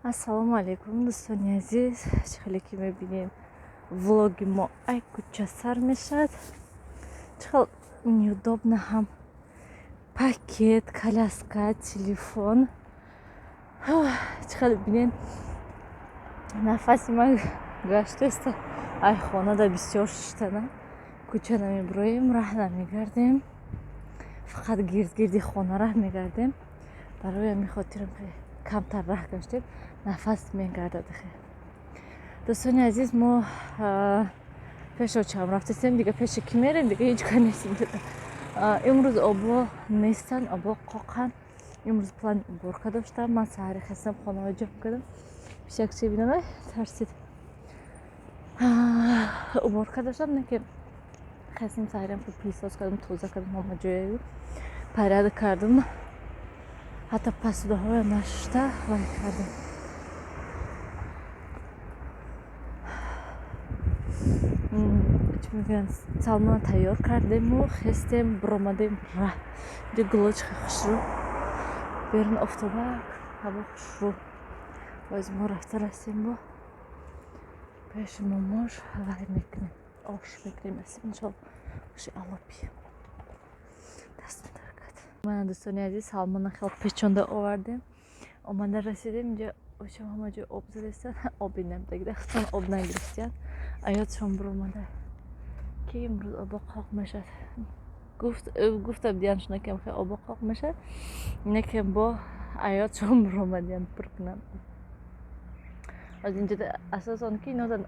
Ассалому алейкум, дӯстони азиз. Чихеле ки мебинем влоги мо ай куча сар мешад. Чихел неудобно ҳам пакет, коляска, телефон. Чихел бинем нафаси ман гаштаст. Ай хонада бисёр шиштана. Куча намеброем, раҳ намегардем. Фақат гирди хона раҳ мегардем. Барои ҳамин хотирам камтар раҳ гаштем, нафас мегардад. Дӯстони азиз, мо пешо чам рафтем, дига пеши ки мерем, дига ҳеҷ кар нестем. Имрӯз обо нестан, обо қоқан. Имрӯз плани уборка доштам. Ман саҳари хестам, хонаҳо ҷамъ кардам. Пишак чи бинам, тарсид. Уборка доштам, не ки хестам саҳарам ки пилсоз кардам, тоза кардам, ҳама ҷояю паряд кардам. Ҳатто посудаҳоя нашушта вай кардам. Чӣ мегӯям, салмон тайёр кардему, хестем, биромадем ра. Ҷо гулоч хушрӯ. Берун офтобак, ҳаво хушрӯ. Боз мо рафта растем бо пеши момош вай мекунем. Ош мекунем астем иншолло. Оши алови. Даст мударкат. Ман дӯстони азиз, салмонро хел печонда овардем. Омада расидем, инҷо очам ҳама ҷо об задастан. Оби намедагида, хутон об нагирифтиян. Аётшон биромада ки имрӯз обо қоқ мешад. Гуфтам дияншона кем хе обо қоқ мешад. Некем бо аётшон биромадиян пур кунам. аз инҷо асосан ки нозан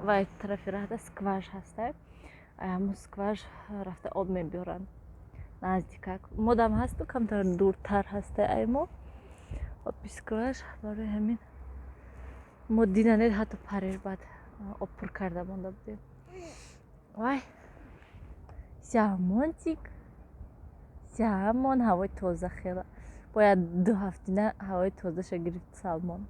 вай тарафи раҳда скваж ҳаста. Ҳамун скваж рафта об мебиёранд наздикак. Модам ҳасту камтар дуртар ҳаста ай мо оби скваж. Барои ҳамин мо динанед ҳатто пареш баъд об пур карда монда будем. Вай самончик, самон, ҳавои тоза хела. Бояд 2 ҳафтина ҳавои тозаша гирифт салмон.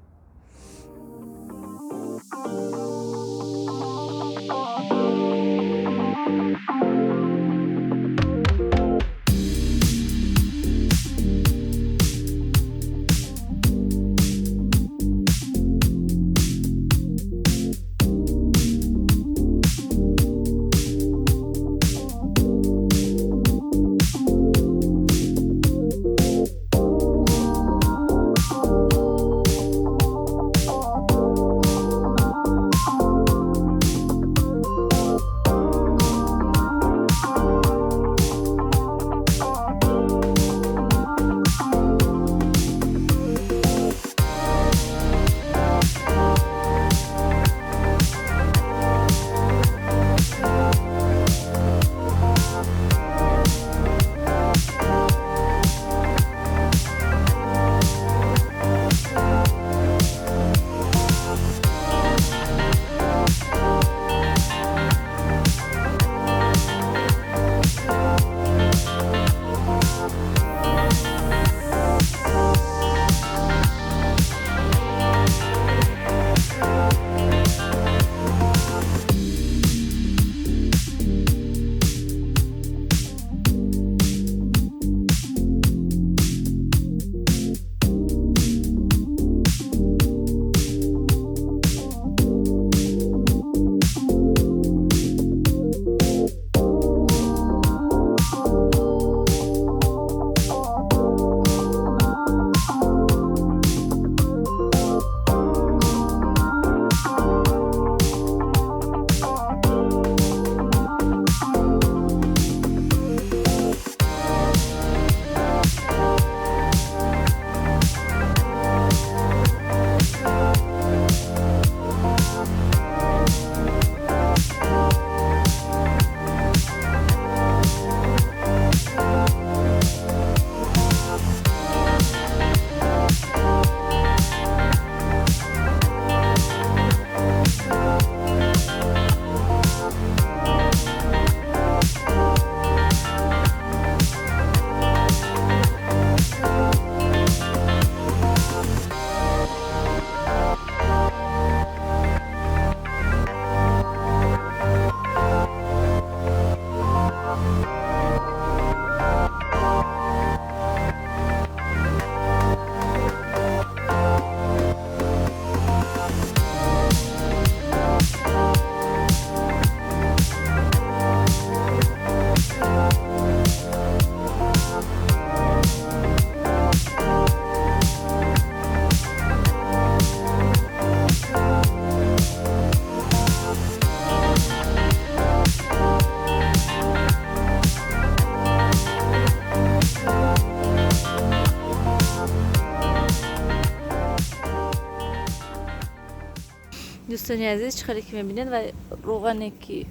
дӯстони азиз, чӣ хеле ки мебинед ва роғане ки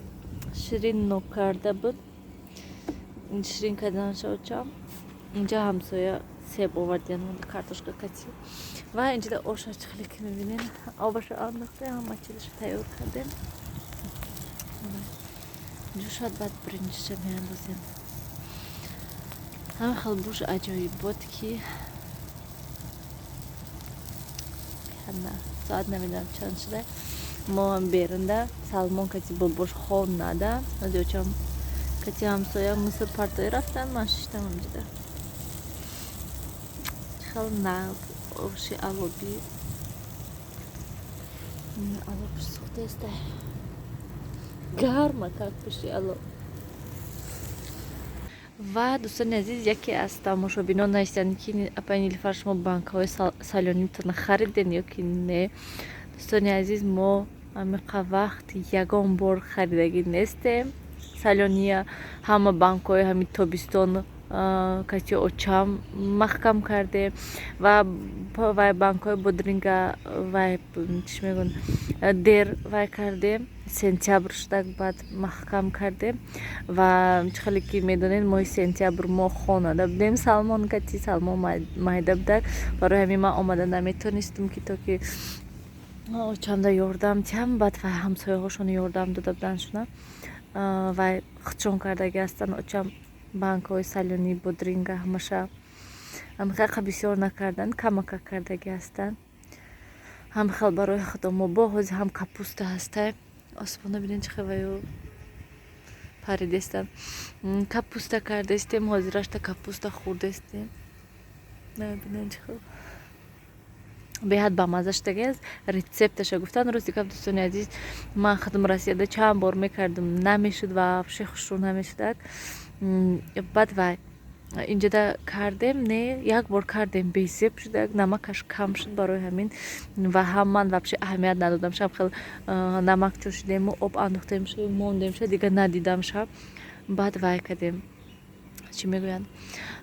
ширин нок карда буд, ширин карданашо очам. Инҷа ҳамсоя себ овардиан, картошка кати. Ва инҷода оша чӣ хеле ки мебинед, обашо андохтем, ҳама чизашо тайёр кардем. Ҷӯшад, баъд бринҷиша меандозем. Ҳама хел буш аҷоиб буд ки соат намедонам чанд шуда. Мо ҳам беринда Салмон кати бобош хонада азёчам кати ҳамсоя миср партои рафтан, ман шиштам инҷода. Хел нағд овши алови. Алови сухтаст. Гарма как пиши алови. ва дӯстони азиз, яке аз тамошобинон наистанд ки апай Нилуфар шумо банкҳои салёнӣ метавона хариден ё ки не. дӯстони азиз, мо амиқа вақт ягон бор харидагӣ нестем салёния. Ҳама банкҳои ҳами тобистон кати очам маҳкам кардем ва вай банкҳои бодринга вай чӣ мегӯянд дер вай кардем. Сентябр шудак баъд маҳкам кардем ва чӣ хеле ки медонед моҳи сентябр мо хонада будем Салмон кати Салмон майда будак. Барои ҳамин ман омада наметонистам ки то ки очамда ёрдам диҳам. Баъд вай ҳамсояҳошон ёрдам дода буданд шуна вай худшон кардаги ҳастанд. Очам банкҳои салёнӣ бодринга ҳамаша амиқақа бисёр накарданд, камака кардаги ҳастанд. ҳам хел барои худо мо бо ҳозир ҳам капуста ҳастай. Осмона бинед чӣ хеле паридестанд. Капуста кардестем, ҳозирашта капуста хӯрдестем. Бинед чӣ хел беҳад бамаза шудагиаст. Рецепташа гуфтан рости гап дӯстони азиз, ман худам расида чанд бор мекардам, намешуд ва вообще хушрӯ намешудак. Баъд вай инҷода кардем, не як бор кардем, бесеб шудак, намакаш кам шуд. Барои ҳамин ва ҳам ман вообще аҳамият надодам шаб, хел намак чошидему, об андохтем шаб, мондем шаб, дига надидам шаб. Баъд вай кардем, чӣ мегӯянд,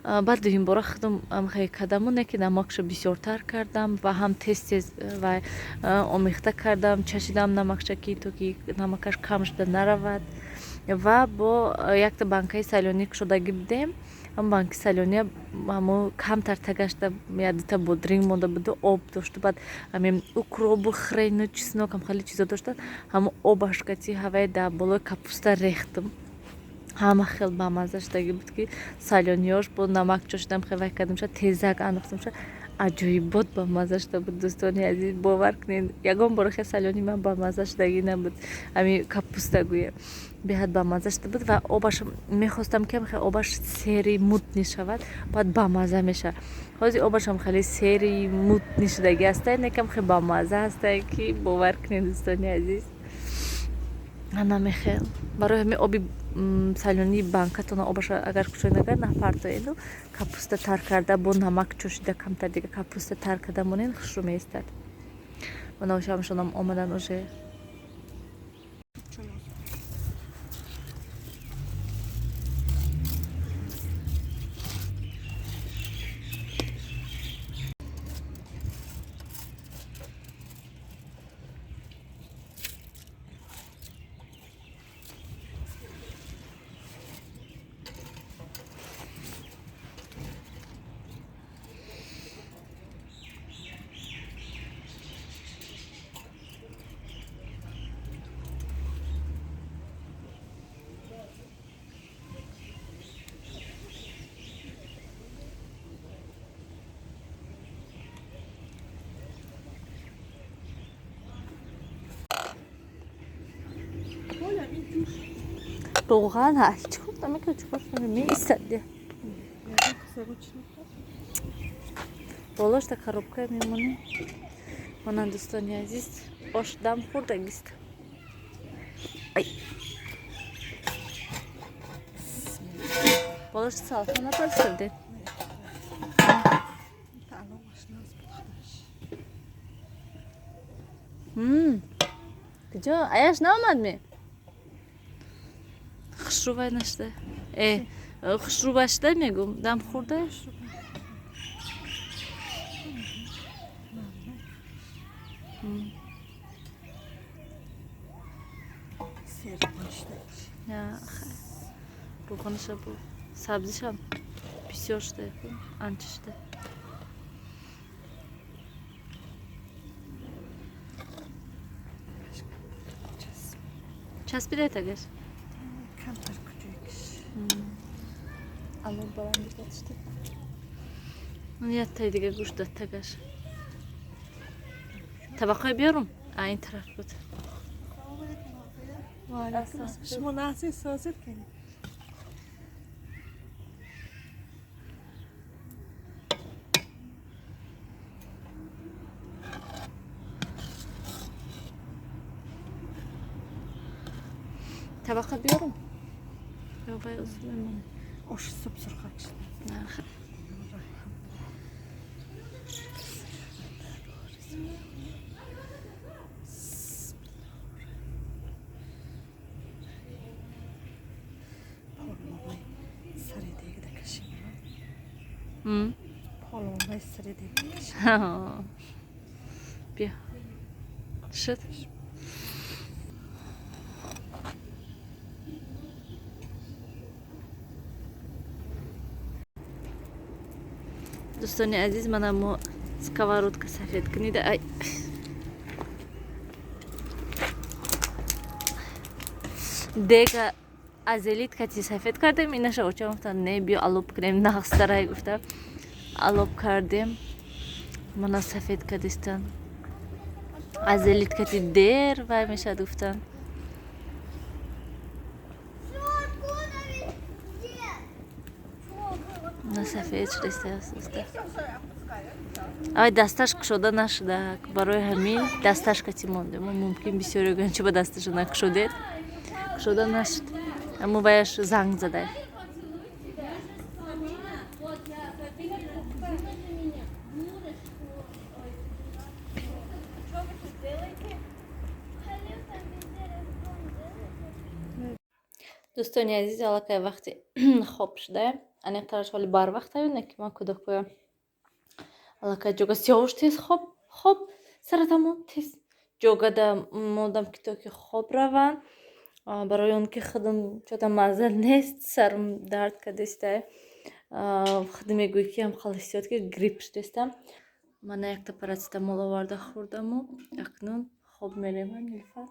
баъд дуюм бора худам амхай кардаму, не ки намакша бисёртар кардам ва ҳам тез вай омехта кардам, чашидам намакша ки то ки намакаш кам шуда наравад. Ва бо якта банкаи салёнӣ кушодагӣ будем. ҳам банки салёнӣ ҳамо камтар тагашта ядита бодринг монда буду, об дошту, баъд ҳамин укробу хрену чеснок ҳам хеле чизо доштад. ҳамо обаш кати ҳавай да болои капуста рехтам. ҳама хел бамаза шудагӣ буд ки салёниёш бо намак чошидам, хевай кардам шуд, тезак андохтам шуд. аҷоибот бамаза шуда буд дӯстони азиз, бовар кунед. Ягон бор хе салёни ман бамаза шудагӣ набуд. ҳамин капуста гӯя беҳад бамаза шуда буд ва обаш мехостам ки хе обаш сери мутни шавад, баъд бамаза мешавад. ҳозир обашам хеле сери мутни шудагӣ ҳастай, некам хе бамаза ҳастай ки бовар кунед дӯстони азиз. Намехел барои ҳамин оби салёнии банкатона обаша агар кушоед агар напартоеду, капуста тар карда бо намак чошида камтар дига капуста тар карда монед хушрӯ меистад. Мана ошамшонам омадан уже. روغن هست چیکار میکنه چیکار می‌ایستاده بالاش تا коробка میمونه. من دوستانی عزیز باش دم خوردگیست. ای بالاش سالفه نپرسیده. کجا عیاش نامد می؟ خشروبای نشده. خشروبای شده میگم دم خورده. روغنش بود سبزیش هم بسیار شده انچه شده چسبیده تگش کمتر کوچیکش الان برام بگذاشته اون یه تای دیگه گوش داد تگش طبقه بیارم این طرف بود شما نحسی سازد کنید طبقه بیارم یا باید اصول من آش سب سرخک شد نه خیلی پالومای سری دیگه کشیم بیا شد دوستانی عزیز من اما сковородка сафедкуни да ай дега азелит кати сафед кардем инаша очам гуфтам не биё алоб кунем нағзтарай гуфтам алоб кардем мана сафед кадистан азелит кати дер вай мешад гуфтан на сафед шудеста ай дасташ кушода нашуда барои ҳамин дасташ кати монде мо мумкин бисёриёган чӣ ба дасташа накушодед кушода нашуд аммо баяш занг задай дӯстони азиз аллакай вақти хоб шуда анеқтараш ҳоли барвақт авина ки ман кӯдакоям аллакай ҷога сиёвуш тез хоб саратамон тез ҷогада мондам ки то ки хоб раванд барои он ки худам чота мазза нест сарам дард кардестай худи мегӯй ки ҳам халосиёт ки грипп шудестам мана якта парацетамол оварда хӯрдаму акнун хоб меремам нилуфар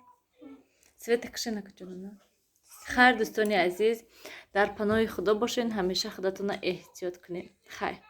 света кишена качонана хайр дӯстони азиз дар паноҳи худо бошед ҳамеша худатонро эҳтиёт кунед хайр